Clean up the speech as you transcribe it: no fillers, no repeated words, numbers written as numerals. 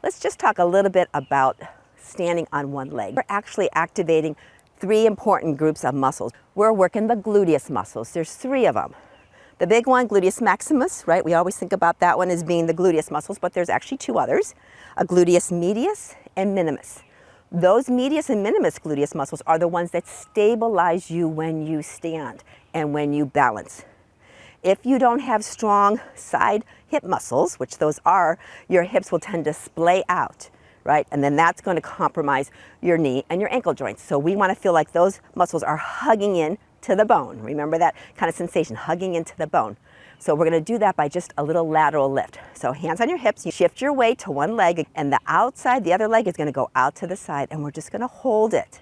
Let's just talk a little bit about standing on one leg. We're actually activating three important groups of muscles. We're working the gluteus muscles. There's three of them. The big one, gluteus maximus, right? We always think about that one as being the gluteus muscles, but there's actually two others, a gluteus medius and minimus. Those medius and minimus gluteus muscles are the ones that stabilize you when you stand and when you balance. If you don't have strong side hip muscles, which those are, your hips will tend to splay out, right? And then that's going to compromise your knee and your ankle joints. So we want to feel like those muscles are hugging in to the bone. Remember that kind of sensation, hugging into the bone. So we're going to do that by just a little lateral lift. So hands on your hips, you shift your weight to one leg, and the outside, the other leg is going to go out to the side, and we're just going to hold it.